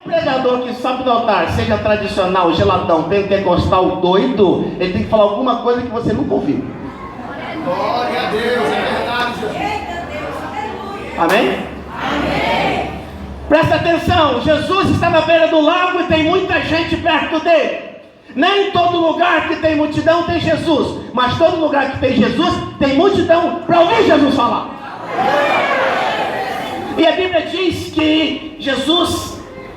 Pregador que sobe no altar, seja tradicional, geladão, pentecostal, doido, ele tem que falar alguma coisa que você nunca ouviu. Glória a Deus, é verdade, Jesus. Amém? Amém. Presta atenção, Jesus está na beira do lago e tem muita gente perto dele. Nem em todo lugar que tem multidão tem Jesus, mas todo lugar que tem Jesus tem multidão para ouvir Jesus falar. E a Bíblia diz que Jesus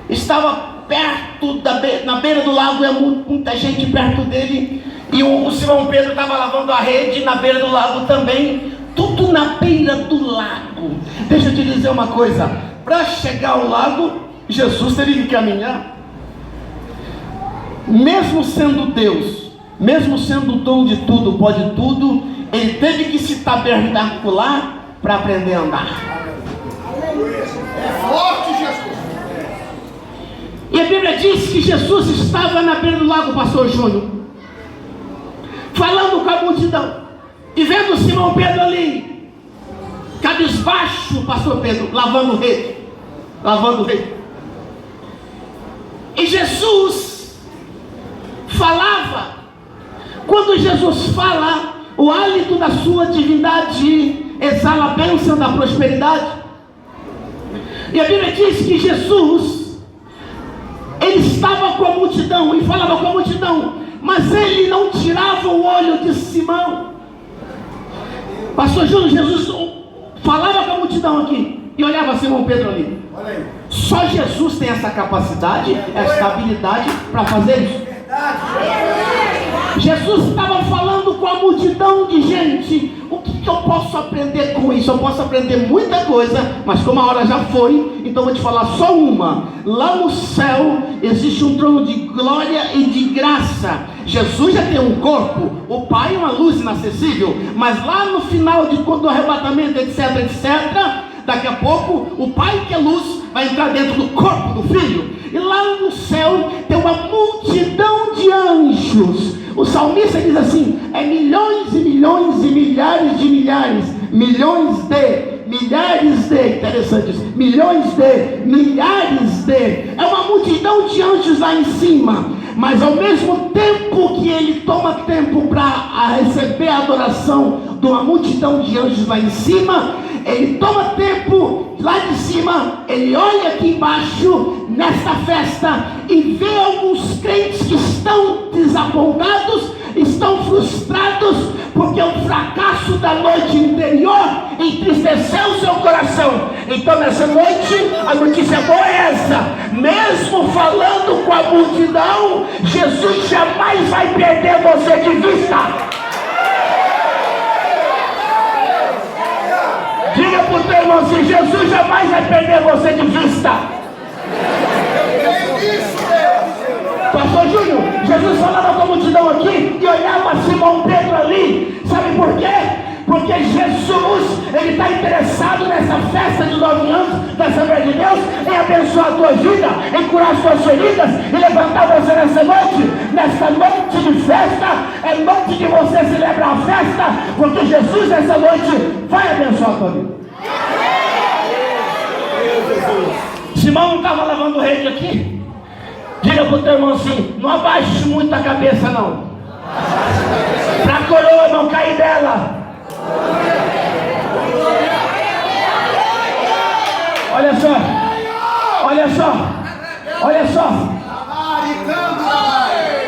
estava perto na beira do lago, e muita gente perto dele, e o Simão Pedro estava lavando a rede na beira do lago também, tudo na beira do lago. Deixa eu te dizer uma coisa, para chegar ao lago, Jesus teve que caminhar. Mesmo sendo Deus, mesmo sendo o dom de tudo, pode tudo, ele teve que se tabernacular para aprender a andar. É forte, Jesus. E a Bíblia diz que Jesus estava na beira do lago, pastor Júnior, falando com a multidão, e vendo Simão Pedro ali, cabisbaixo, pastor Pedro, lavando rede. E Jesus falava. Quando Jesus fala, o hálito da sua divindade exala a bênção da prosperidade. E a Bíblia diz que Jesus, ele estava com a multidão e falava com a multidão, mas ele não tirava o olho de Simão. Pastor Júnior, Jesus falava com a multidão aqui e olhava Simão Pedro ali. Só Jesus tem essa capacidade, essa habilidade para fazer isso. Jesus estava falando com a multidão de gente. O que eu posso aprender com isso? Eu posso aprender muita coisa, mas como a hora já foi, então vou te falar só uma. Lá no céu existe um trono de glória e de graça. Jesus já tem um corpo, o Pai é uma luz inacessível, mas lá no final do arrebatamento, etc, daqui a pouco o Pai que é luz vai entrar dentro do corpo do Filho. E lá no céu tem uma multidão de anjos. O salmista diz assim: é milhões e milhões e milhares de milhares, interessantes, é uma multidão de anjos lá em cima. Mas ao mesmo tempo que ele toma tempo para receber a adoração de uma multidão de anjos lá em cima, ele toma tempo lá de cima, ele olha aqui embaixo nesta festa e vê alguns crentes que estão desapontados, estão frustrados, porque o fracasso da noite anterior entristeceu o seu coração. Então nessa noite a notícia boa é essa: mesmo falando com a multidão, Jesus jamais vai perder você de vista. Diga para o teu irmão assim: Jesus jamais vai perder você de vista. Pastor Júnior, Jesus falava com a multidão aqui e olhava Simão Pedro ali. Sabe por quê? Porque Jesus, ele está interessado nessa festa de 9 anos da Assembleia de Deus, em abençoar a tua vida, em curar as tuas feridas e levantar você nessa noite. Nessa noite de festa, é noite que você celebra a festa, porque Jesus nessa noite vai abençoar a tua vida. Simão não estava lavando rede aqui? Diga para o teu irmão assim: não abaixe muito a cabeça não, para a coroa não cair dela. Olha só.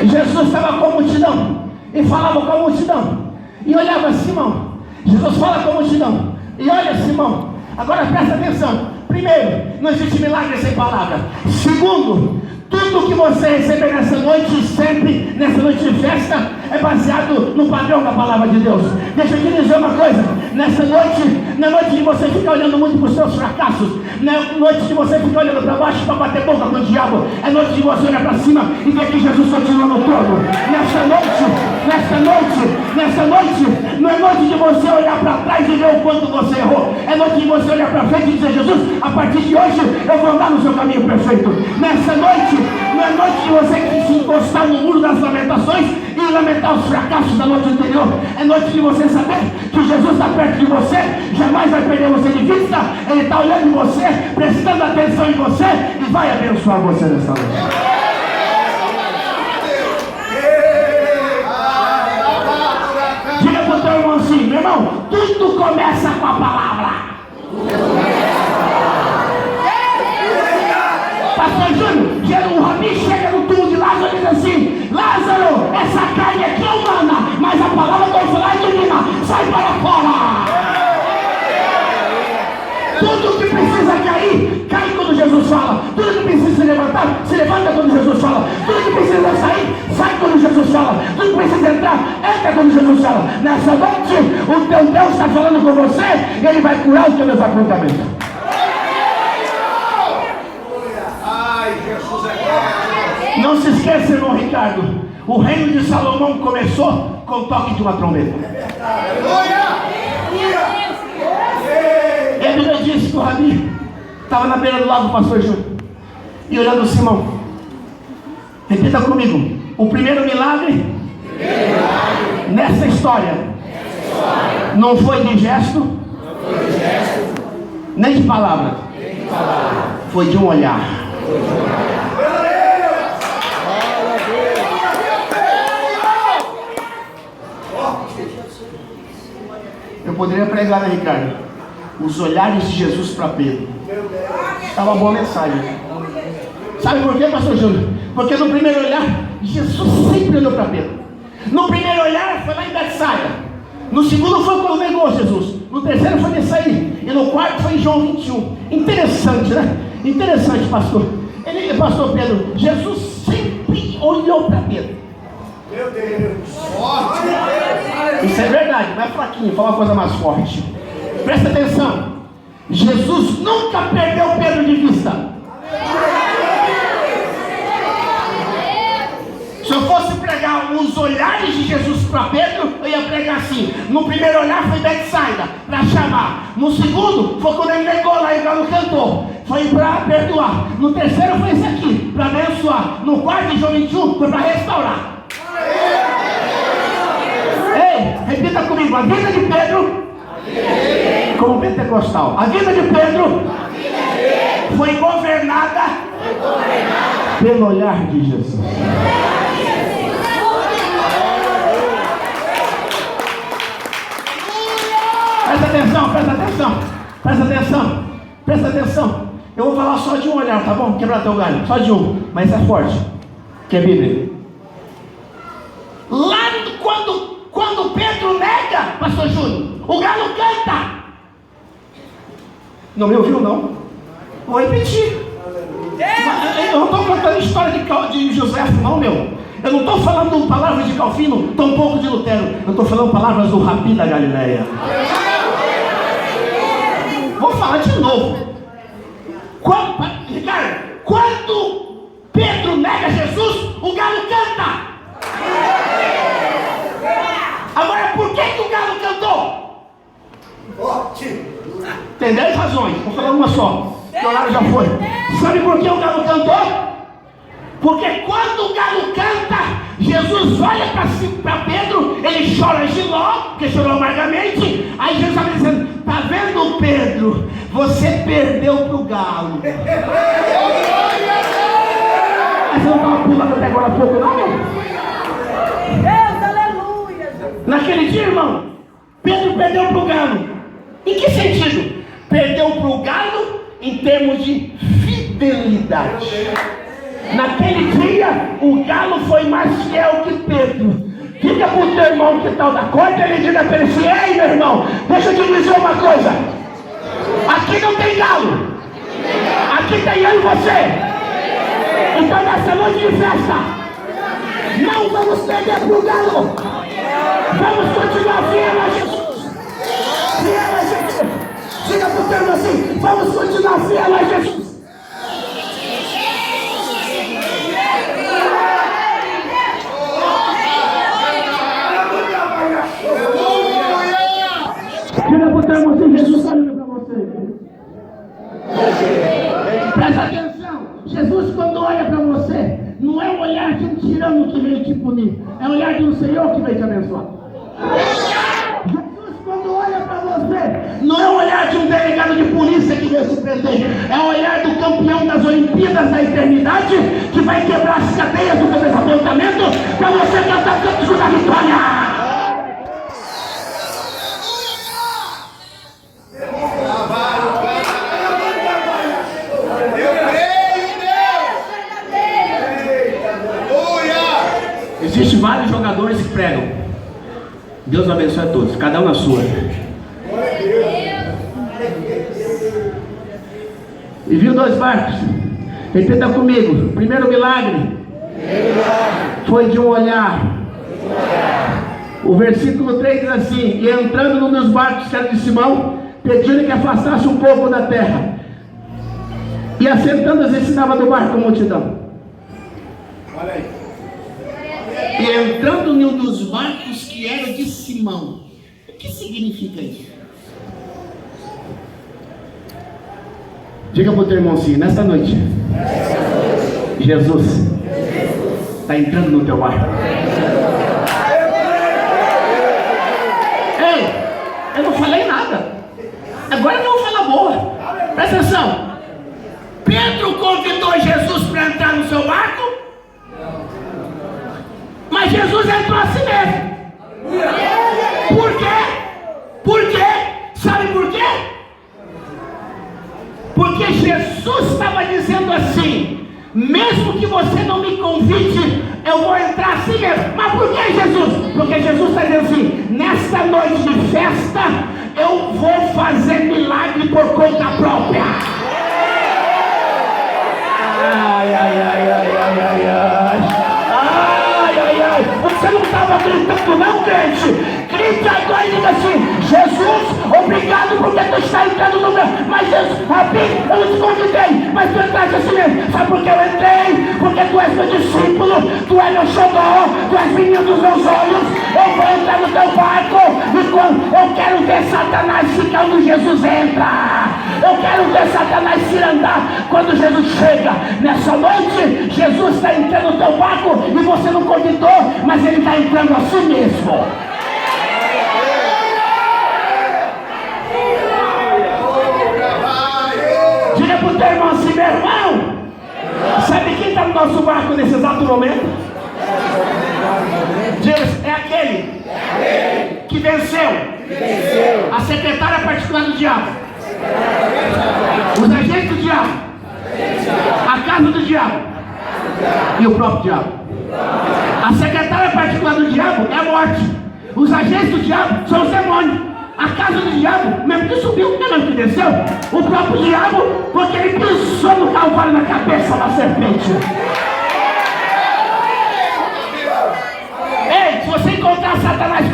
Jesus estava com a multidão e falava com a multidão e olhava Simão. Jesus fala com a multidão e olha Simão. Agora presta atenção. Primeiro, não existe milagre sem palavra. Segundo, tudo que você receber nessa noite, sempre nessa noite de festa, é baseado no padrão da palavra de Deus. Deixa eu te dizer uma coisa: nessa noite, não é noite de você ficar olhando muito para os seus fracassos, não é noite de você ficar olhando para baixo para bater boca com o diabo, é noite de você olhar para cima e ver que Jesus continua no trono. Nessa noite, não é noite de você olhar para trás e ver o quanto você errou, é noite de você olhar para frente e dizer: Jesus, a partir de hoje eu vou andar no seu caminho perfeito. Nessa noite, não é noite de você se encostar no muro das lamentações e lamentar os fracassos da noite anterior. É noite de você saber que Jesus está perto de você, jamais vai perder você de vista. Ele está olhando em você, prestando atenção em você e vai abençoar você nessa noite. Diga para o teu irmão assim: meu irmão, tudo começa com a palavra. Pastor Júnior, o Rabi chega no túmulo de Lázaro e diz assim: Lázaro, essa carne aqui é humana, mas a palavra que eu vou falar é divina, sai para fora. Tudo que precisa cair, cai quando Jesus fala. Tudo que precisa se levantar, se levanta quando Jesus fala. Tudo que precisa sair, sai quando Jesus fala. Tudo que precisa entrar, entra quando Jesus fala. Nessa noite, o teu Deus está falando com você e Ele vai curar os teus desapontamentos. Não se esqueça, irmão Ricardo, o reino de Salomão começou com o toque de uma trombeta. E a Bíblia diz que o Rabi estava na beira do lago, pastor Júnior, e olhando Simão. Repita comigo: o primeiro milagre nessa história não foi de gesto, nem de palavra, foi de um olhar. Eu poderia pregar, né, Ricardo? Os olhares de Jesus para Pedro. Estava uma boa mensagem. Sabe por quê, pastor Júnior? Porque no primeiro olhar, Jesus sempre olhou para Pedro. No primeiro olhar foi lá em Betsaida. No segundo foi quando negou Jesus. No terceiro foi nesse aí. E no quarto foi em João 21. Interessante, né? Interessante, pastor. Pastor Pedro, Jesus sempre olhou para Pedro. Meu Deus! Forte! Isso é verdade, não é fraquinho, fala uma coisa mais forte. Presta atenção. Jesus nunca perdeu Pedro de vista. Se eu fosse pregar os olhares de Jesus para Pedro, eu ia pregar assim: no primeiro olhar foi Betsaida, para chamar. No segundo foi quando ele negou lá e o cantor, foi para perdoar. No terceiro foi esse aqui, para abençoar. No quarto, João 21, foi para restaurar. Ei, repita comigo: a vida de Pedro, como pentecostal, a vida de Pedro foi governada pelo olhar de Jesus. Presta atenção, presta atenção, presta atenção, presta atenção. Eu vou falar só de um olhar, tá bom? Quebrar teu galho, só de um, mas é forte, que é Bíblia. Lá quando Pedro nega, pastor Júnior, o galo canta. Não me ouviu, não? Vou repetir. Eu não estou contando história de José, não, meu. Eu não estou falando palavras de Calvino, tampouco de Lutero. Eu estou falando palavras do Rabi da Galileia. Vou falar de novo. Ricardo, quando Pedro nega Jesus, o galo canta. Agora, por que o galo cantou? Tem 10 razões, vou falar uma só, que o horário já foi. Sabe por que o galo cantou? Porque quando o galo canta, Jesus olha para Pedro, ele chora Giló, porque chorou amargamente. Aí Jesus está dizendo: tá vendo, Pedro? Você perdeu para o galo. Mas você não estava pulando até agora há pouco, não? Naquele dia, irmão, Pedro perdeu para o galo. Em que sentido? Perdeu para o galo em termos de fidelidade. Naquele dia, o galo foi mais fiel que Pedro. Diga para o teu irmão que está da corda, ele diga para ele assim: ei, meu irmão, deixa eu te dizer uma coisa. Aqui não tem galo. Aqui tem eu e você. Então nessa noite de festa, não vamos perder para o galo. Vamos continuar fiel a Jesus. Fiel a Jesus. Diga para o teu irmão assim: vamos continuar fiel a Jesus. Diga para o teu irmão assim: Jesus está olhando para você. Presta atenção. Jesus, quando olha para você, não é o olhar de um tirano que veio te punir, é o olhar de um Senhor que veio te abençoar. Jesus, quando olha para você, não é o olhar de um delegado de polícia que veio te prender, é o olhar do campeão das Olimpíadas da eternidade, que vai quebrar as cadeias do teu desapontamento para você cantar o canto da vitória. Existem vários jogadores que pregam. Deus abençoe a todos, cada um na sua. E viu 2 barcos. Repita comigo. O primeiro milagre foi de um olhar. O versículo 3 diz assim: e entrando num dos barcos, que era de Simão, pediu-lhe que afastasse um pouco da terra, e assentando-se ensinava do barco a multidão. Olha aí. E entrando em um dos barcos que era de Simão. O que significa isso? Diga para o teu irmão assim: nesta noite, Jesus está entrando no teu barco. Ei, eu não falei nada. Agora eu não vou falar boa. Presta atenção. Pedro convidou Jesus para entrar no seu barco, mas Jesus entrou assim mesmo. Por quê? Por quê? Sabe por quê? Porque Jesus estava dizendo assim: mesmo que você não me convide, eu vou entrar assim mesmo. Mas por que, Jesus? Porque Jesus está dizendo assim: nesta noite de festa, eu vou fazer milagre por conta própria. Ai, ai, ai, ai, ai, ai, ai. Você não estava gritando não, crente? Grite agora e diga assim: Jesus, obrigado porque tu está entrando no meu. Mas Jesus, Rabi, eu não te convidei, mas tu entraste assim mesmo. Sabe por que eu entrei? Porque tu és meu discípulo, tu és meu xodó, tu és menino dos meus olhos. Eu vou entrar no teu barco, e quando eu quero ver Satanás ficar onde Jesus entra. Eu quero ver Satanás se andar quando Jesus chega. Nessa noite, Jesus está entrando no teu barco e você não convidou, mas ele está entrando assim mesmo. Diga para o teu irmão assim: meu irmão, sabe quem está no nosso barco nesse exato momento? Diga: é aquele que venceu a secretária particular do diabo, os agentes do diabo, a casa do diabo e o próprio diabo. A secretária particular do diabo é a morte. Os agentes do diabo são os demônios. A casa do diabo, mesmo que subiu, mesmo que desceu, o próprio diabo, porque ele pisou no calvário na cabeça da serpente. Ei, se você encontrar Satanás em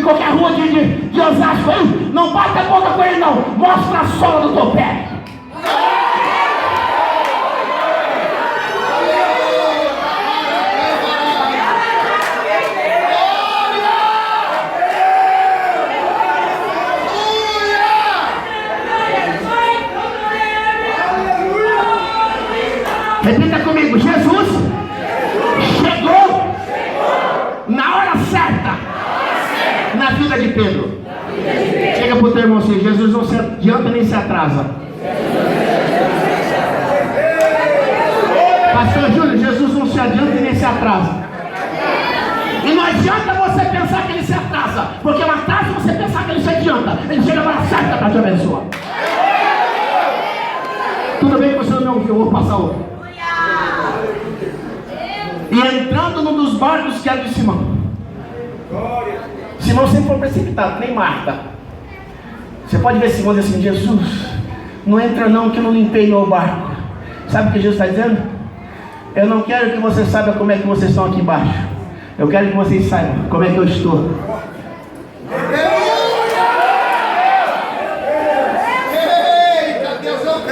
qualquer rua de Osasco aí, não bata a boca com ele não, mostra a sola do teu pé. Repita comigo: Jesus chegou na hora certa na vida de Pedro. Chega para o teu irmão assim: Jesus não se adianta nem se atrasa. Pastor Júlio, Jesus não se adianta nem se atrasa. E não adianta você pensar que ele se atrasa, porque lá atrás você pensar que ele se adianta. Ele chega na hora certa para te abençoar. Tudo bem que você não me ouviu, eu vou passar outro. E entrando num dos barcos que era de Simão. Simão sempre foi precipitado, nem Marta. Você pode ver Simão dizer assim: Jesus, não entra não, que eu não limpei meu barco. Sabe o que Jesus está dizendo? Eu não quero que você saiba como é que vocês estão aqui embaixo. Eu quero que vocês saibam como é que eu estou.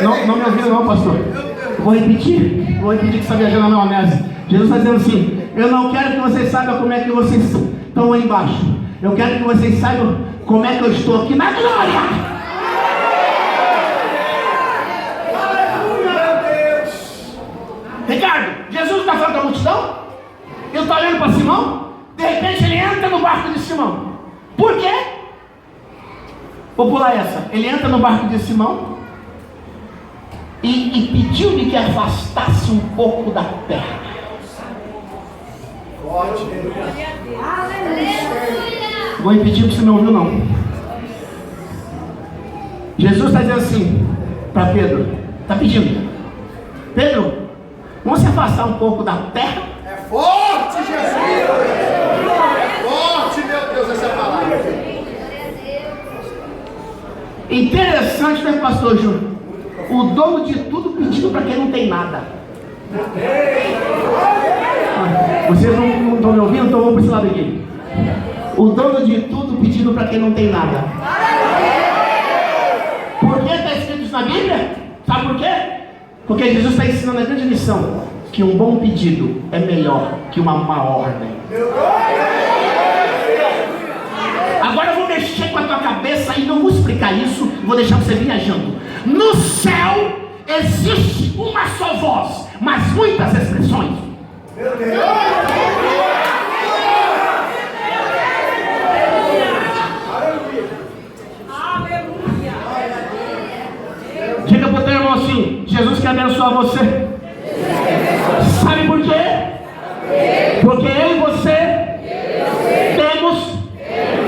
Não me ouviu não, pastor? Eu vou repetir que está viajando na maionese. Jesus está dizendo assim: eu não quero que vocês saibam como é que vocês estão aí embaixo. Eu quero que vocês saibam como é que eu estou aqui na glória. Ricardo, Jesus está falando da multidão? Eu estou olhando para Simão. De repente ele entra no barco de Simão. Por quê? Vou pular essa. Ele entra no barco de Simão e pediu-lhe que afastasse um pouco da terra. Vou repetir porque você não ouviu não. Jesus está dizendo assim para Pedro, está pedindo: Pedro, vamos se afastar um pouco da terra. É forte, Jesus! É forte, meu Deus, essa palavra. Interessante, né, pastor Júnior? O dono de tudo pedindo para quem não tem nada. Vocês não estão me ouvindo? Então vamos para esse lado aqui. O dono de tudo pedindo para quem não tem nada. Por que está escrito isso na Bíblia? Sabe por quê? Porque Jesus está ensinando a grande lição: que um bom pedido é melhor que uma má ordem. Agora eu vou mexer com a tua cabeça e não vou explicar isso, vou deixar você viajando. No céu existe uma só voz, mas muitas expressões. Meu Deus! Diga para o teu irmão assim: Jesus quer abençoar você. Sabe por quê? Porque eu e você temos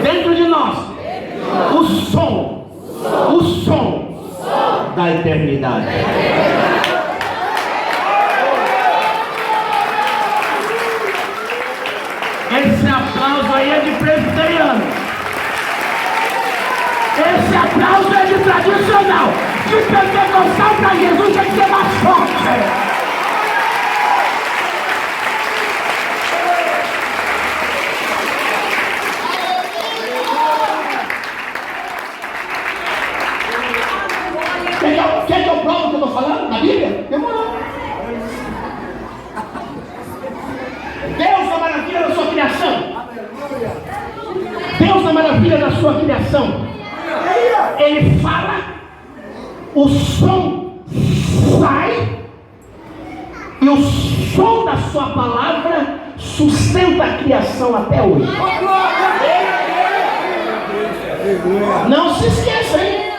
dentro de nós o som da eternidade. Esse aplauso aí é de presbiteriano. Esse aplauso é de tradicional. De pentecostal para Jesus tem que ser mais forte. Quer que eu prove o que eu estou falando na Bíblia? Demorou. Deus na maravilha da sua criação. Deus na maravilha da sua criação. Ele fala, o som sai, e o som da sua palavra sustenta a criação até hoje. Não se esqueça, hein?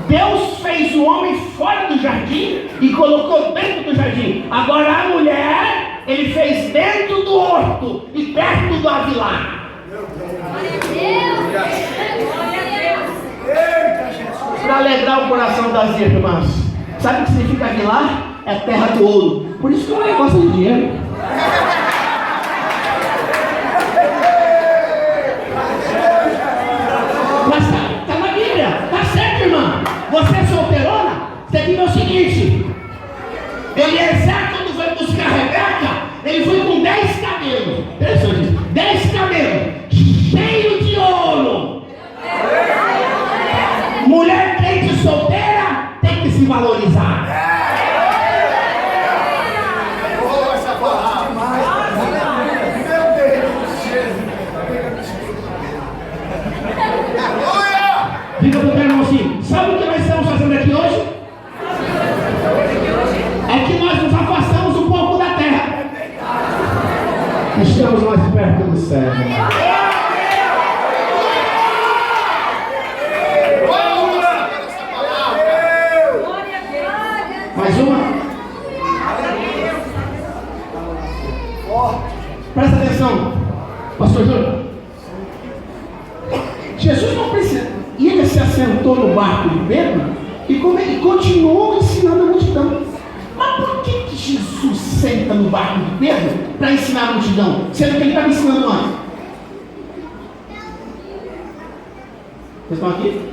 Deus fez o homem fora do jardim e colocou dentro do jardim. Agora a mulher, ele fez dentro do horto e perto do avilar. Para alegrar o coração das irmãs. Sabe o que significa avilar? É terra do ouro. Por isso que eu não gosto de dinheiro. Mas tá na Bíblia. Tá certo, irmã? Você é solteirona? Você viu o seguinte: Eliezer, quando foi buscar a Rebeca, ele foi com 10 camelos. 10 camelos cheios de ouro. Mulher crente solteira tem que se valorizar. Diga para o teu irmão assim: sabe o que nós estamos fazendo aqui hoje? É que nós nos afastamos um pouco da terra. Estamos mais perto do céu. Mais uma? Presta atenção, pastor Júnior. Jesus não precisa. E ele se assentou no barco de Pedro e continuou ensinando a multidão. Mas por que Jesus senta no barco de Pedro para ensinar a multidão, sendo que ele estava ensinando antes? Vocês estão aqui?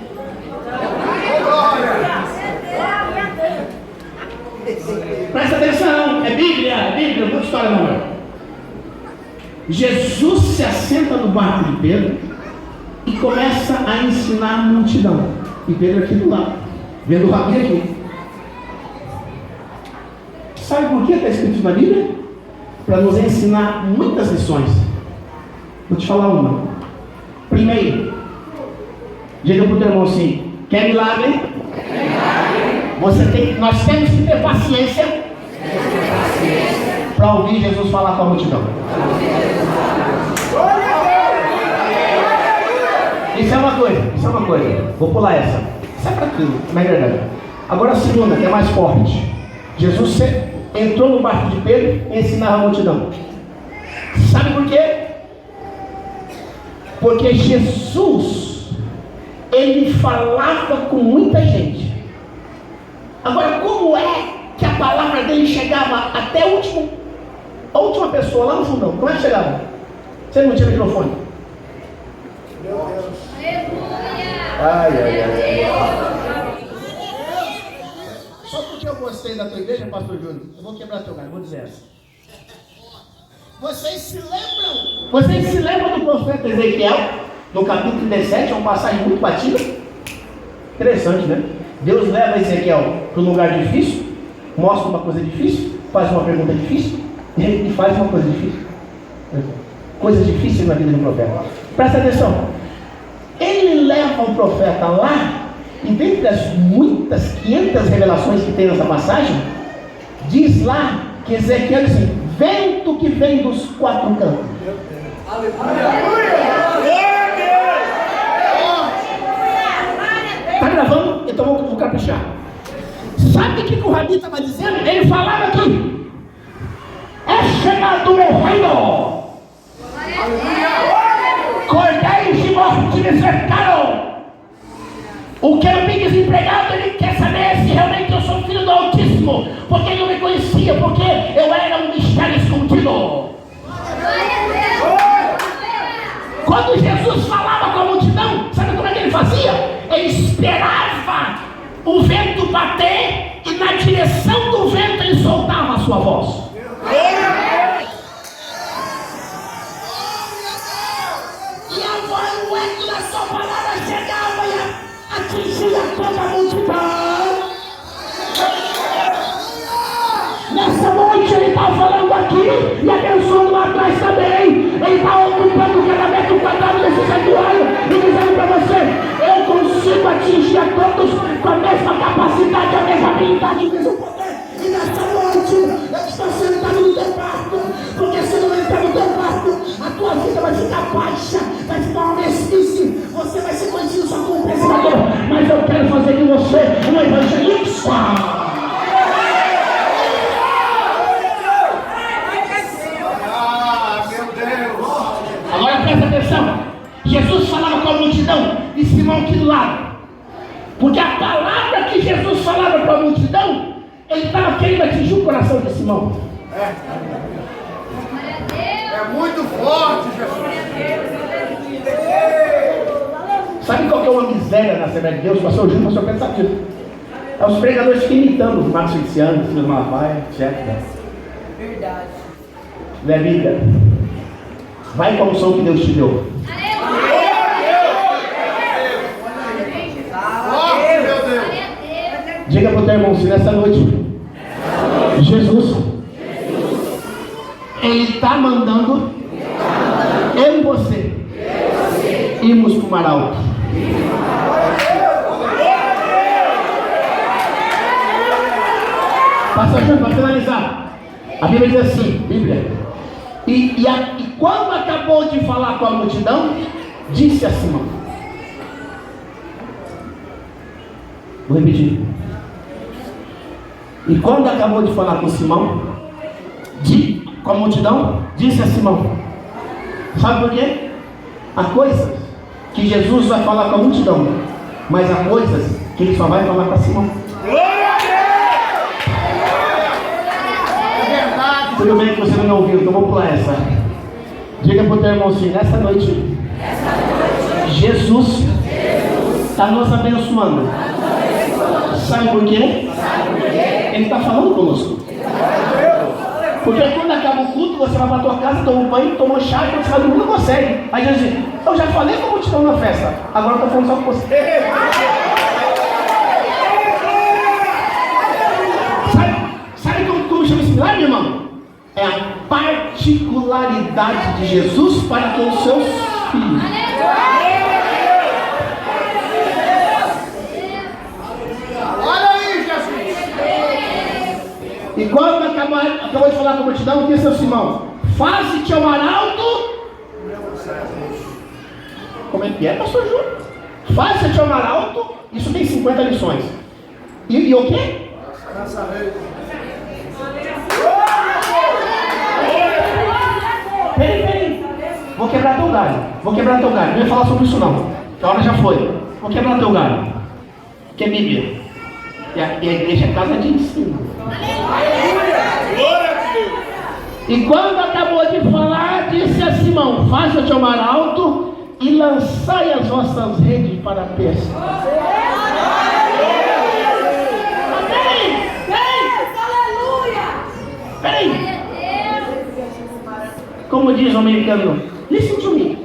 Presta atenção, é Bíblia, não é história não. Jesus se assenta no barco de Pedro e começa a ensinar a multidão. E Pedro aqui do lado, vendo o rabino aqui. Sabe por que está escrito na Bíblia? Para nos ensinar muitas lições. Vou te falar uma. Primeiro, diga para o teu irmão assim: quer milagre? Nós temos que ter paciência para ouvir Jesus falar com a multidão. Isso é uma coisa. Vou pular essa. Isso é tranquilo, não é verdade. Agora a segunda, que é mais forte. Jesus entrou no barco de Pedro e ensinava a multidão. Sabe por quê? Porque Jesus, ele falava com muita gente. Agora, como é que a palavra dele chegava até a última pessoa lá no fundão? Como é que chegava? Você não tinha microfone? Meu Deus. Ai. Só porque eu gostei da tua igreja, pastor Júnior, eu vou quebrar teu galho, vou dizer essa. Vocês se lembram do profeta Ezequiel, no capítulo 17, é uma passagem muito batida? Interessante, né? Deus leva Ezequiel para um lugar difícil, mostra uma coisa difícil, faz uma pergunta difícil, e faz uma coisa difícil. Coisas difíceis na vida do profeta. Presta atenção. Ele leva o profeta lá, e dentre as muitas 500 revelações que tem nessa passagem, diz lá que Ezequiel diz assim: vento que vem dos quatro cantos. Está gravando? Então vou caprichar. Sabe o que o Rabi estava dizendo? Ele falava aqui: é chegado o meu reino. Cordéis de morte me cercaram. O querubim desempregado, ele quer saber se realmente eu sou filho do Altíssimo, porque ele não me conhecia, porque eu era um mistério escondido. Quando Jesus falava com a multidão, sabe como é que ele fazia? Ele esperava o vento bater e na direção do vento ele soltava a sua voz. E a voz, o eco da sua palavra chegava e atingia toda a multidão. Nessa noite ele está falando aqui e abençoando lá atrás também. Ele está ocupando cada metro quadrado desse santuário e dizendo para você: eu consigo atingir a todos com a mesma capacidade, a mesma habilidade, o mesmo poder. E nessa noite eu estou sentado no teu barco, porque se não entrar no teu barco, a tua vida vai ficar baixa, vai ficar uma mesmice, você vai ser conhecido só como pescador, mas eu quero fazer de você um evangelista. Agora presta atenção. Jesus falava com a multidão e Simão aqui do lado, porque a palavra que Jesus falava com a multidão, ele estava querendo atingir o coração de Simão. É muito forte, Jesus. Sabe qual que é uma miséria na Assembleia de Deus? O pastor Júnior, o pastor Pedro sabe disso. É os pregadores que imitando os Marcos Feliciano, Filho Malafaia, etc. Verdade. Não é Bíblia. Vai com a unção que Deus te deu. Diga para o teu irmão, se nessa noite Jesus Ele está mandando eu e você irmos para o mar alto. Pastor Júnior, para finalizar, a Bíblia diz assim, e quando acabou de falar com a multidão, disse a Simão. Vou repetir. E quando acabou de falar com Simão, com a multidão, disse a Simão. Sabe por quê? Há coisas que Jesus vai falar com a multidão, mas há coisas que Ele só vai falar com a Simão. Tudo bem que você não me ouviu, então vou pular essa. Diga para o teu irmão assim: nessa noite, Jesus está nos abençoando. Sabe por quê? Ele está falando conosco. Porque quando acaba o culto, você vai para a tua casa, toma um banho, toma um chá, e quando você vai dormir, não consegue. Aí Jesus diz: eu já falei com a multidão na festa, agora eu estou falando só com você. Sabe como chama esse milagre, irmão? É a particularidade de Jesus para com os seus filhos. E quando acabou de falar com a multidão, disse ao Simão: faze-te ao arauto. Como é que é, pastor Júnior? Faze-te ao arauto. Isso tem 50 lições. E o quê? Peraí. Vou quebrar teu galho. Não ia falar sobre isso não. A hora já foi. Vou quebrar teu galho. Que é Bíblia. E a igreja é casa de ensino. E quando acabou de falar, disse a Simão: faça-te ao arauto e lançai as vossas redes para a pesca. Peraí. Como diz o americano, listen to me.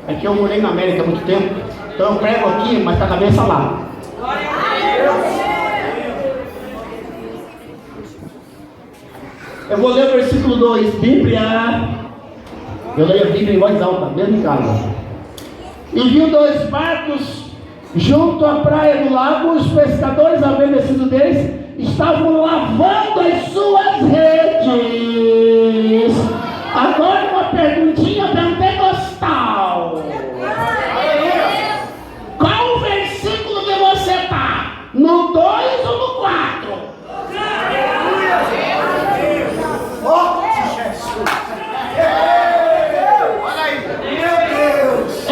É que eu morei na América há muito tempo, então eu prego aqui, mas com a cabeça lá. Eu vou ler o versículo 2, Bíblia. Eu leio a Bíblia em voz alta, mesmo em casa. E viu 2 barcos junto à praia do lago. Os pescadores, havendo descido deles, estavam lavando as suas redes. Agora uma perguntinha pentecostal. Qual o versículo que você está? No 2 ou no 4?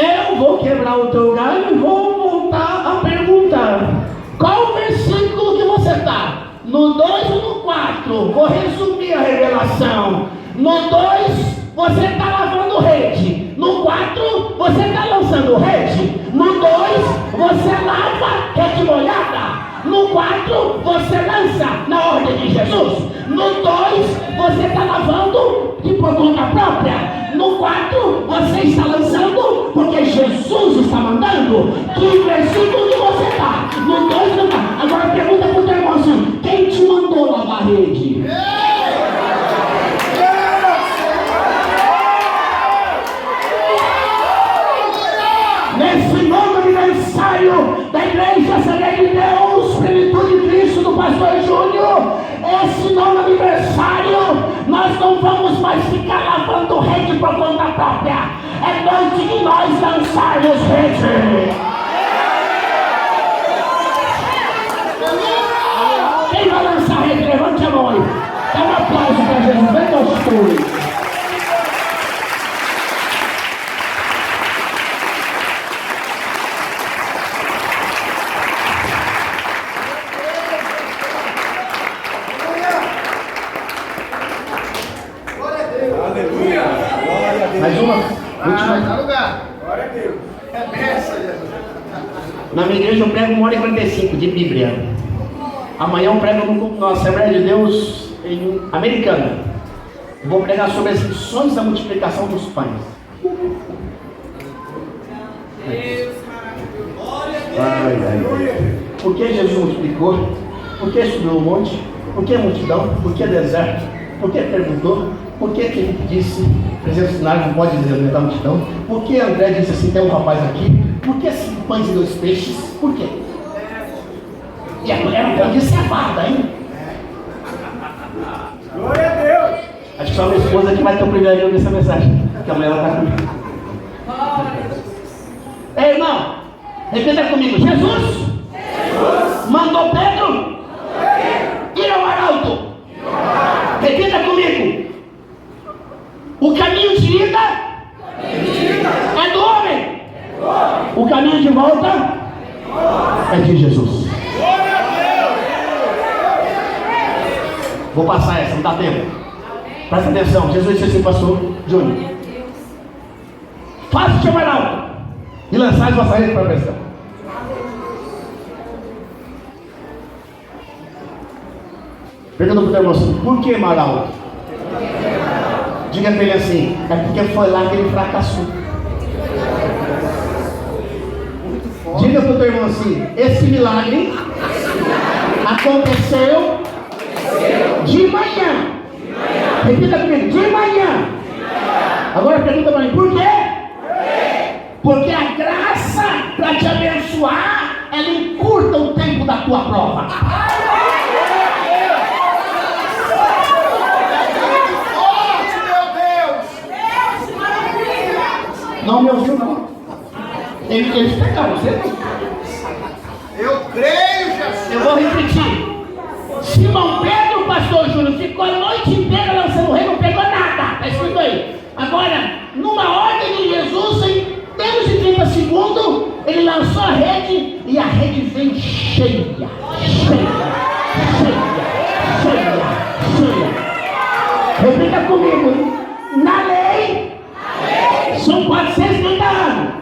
Eu vou quebrar o teu galho e vou voltar a perguntar. Qual o versículo que você está? No 2 ou no 4? Vou resumir a revelação. No 2, você está lavando rede. No 4, você está lançando rede. No 2, você lava rede molhada. No 4, você lança na ordem de Jesus. No 2, você está lavando por conta própria. No 4, você está lançando porque Jesus está mandando. Que versículo que você está? No 2 não está. Agora pergunta para o teu irmão assim: quem te mandou lavar a rede? Nesse novo aniversário da Igreja Assembleia de Deus, Plenitude de Cristo do Pastor Júnior, esse novo aniversário, nós não vamos mais ficar lavando rede por conta própria. É noite de nós lançarmos rede. Quem vai lançar rede? Levante a mão aí. Dá um aplauso para Jesus, bem gostoso. Mais uma, última. Glória a Deus. É benção, Jesus. Na minha igreja eu prego 1h45 de Bíblia. Amanhã eu prego na Assembleia de Deus em Americana. Eu vou pregar sobre as lições da multiplicação dos pães. Por que Jesus multiplicou? Por que subiu o monte? Por que multidão? Por que deserto? Por que perguntou? Por que Felipe disse, presença cenário não pode alimentar a multidão? Por que André disse assim, tem um rapaz aqui? Por que 5 pães e 2 peixes? Por quê? E a mulher não pode ser amada, hein? Glória a Deus. Acho que só a minha esposa que vai ter o privilégio de ouvir essa mensagem, porque amanhã ela está comigo. Ei, irmão, repita comigo. Jesus mandou Pedro ir ao arauto. Repita comigo. O caminho de ida é do homem. O caminho de volta é de Jesus. Vou passar essa, não dá tempo. Presta atenção. Jesus disse assim, pastor Júnior: faça-te ao arauto e lançai as vossas redes para a pesca. Pergunta para o teu irmão assim: por que arauto? Diga para ele assim: é porque foi lá que ele fracassou. Diga para o teu irmão assim: esse milagre aconteceu de manhã. Repita comigo: de manhã. Agora pergunta para mim: por quê? Porque a graça para te abençoar é ela encurta o tempo da tua prova. Forte, meu Deus! Não me ouviu, não. Eles pegaram você, não? Eu creio, Jesus! Eu vou repetir. Simão Pedro, pastor Júnior, ficou a noite inteira lançando rede, não pegou nada. Está escrito aí. Agora, numa ordem de Jesus, em menos de 30 segundos, ele lançou a rede e a rede vem cheia. Repita comigo. Na lei, são 430 anos.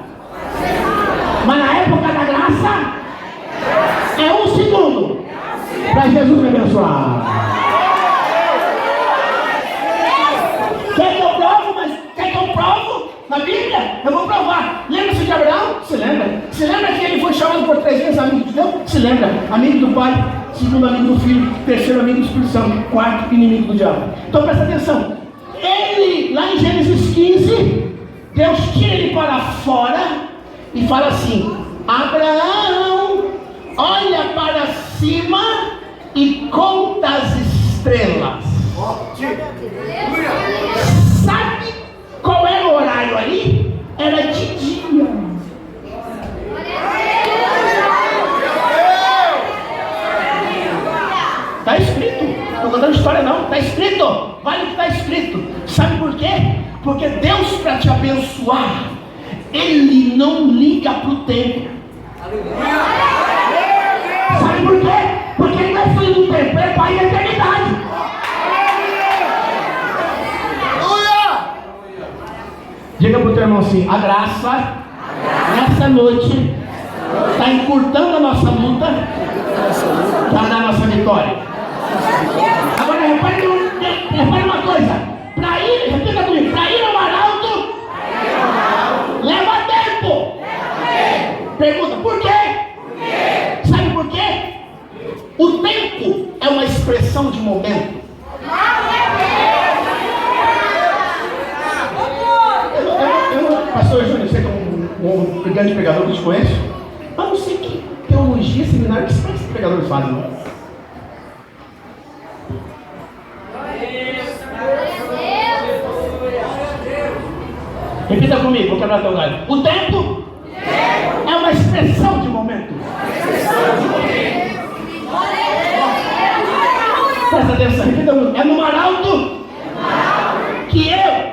Mas na época da graça, é 1 segundo. Para Jesus me abençoar. Quer que eu provo? Mas quer que eu provo? Na Bíblia? Eu vou provar. Lembra-se de Abraão? Se lembra? Se lembra que ele foi chamado por 3 vezes amigo de Deus? Se lembra? Amigo do Pai, segundo amigo do Filho, terceiro amigo do Espírito Santo, quarto inimigo do diabo. Então presta atenção. Ele, lá em Gênesis 15, Deus tira ele para fora e fala assim: Abraão, olha para cima e conta as estrelas. Sabe qual era o horário ali? Era de dia. Está escrito. Não estou contando história não. Está escrito. Vale o que está escrito. Sabe por quê? Porque Deus, para te abençoar, Ele não liga para o tempo. Sabe por quê? Porque Ele não é filho do tempo, é Pai da eternidade. Diga para o teu irmão assim: a graça, nessa noite, está encurtando a nossa luta para dar a nossa vitória. Agora repare uma coisa: para ir, repita comigo, para ir ao arauto, leva tempo. Pergunta, por quê? Sabe por quê? O tempo é uma expressão de momento. Pastor Júnior, você que é um grande pregador que eu te conheço, mas não sei que teologia, seminário, que esses pregadores fazem, não? Repita comigo, vou quebrar teu galho. O tempo é uma expressão de momento. Presta atenção, repita comigo. É no arauto que eu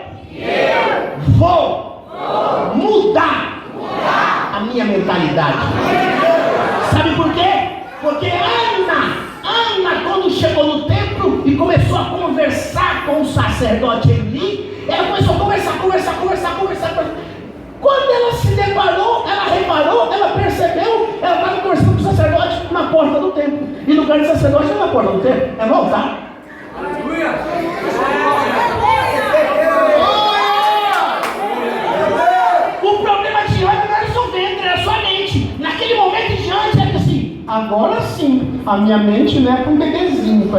vou mudar a minha mentalidade. Sabe por quê? Porque Ana, quando chegou no templo e começou a conversar com o sacerdote Eli, ela começou a conversar. Quando ela se deparou, ela reparou, ela percebeu, ela estava conversando com o sacerdote na porta do templo. E no lugar do sacerdote não é na porta do templo, é no altar. O problema de Ana não era só o ventre, era só a mente. Naquele momento de antes, ela disse assim: agora sim, a minha mente não é para um bebezinho.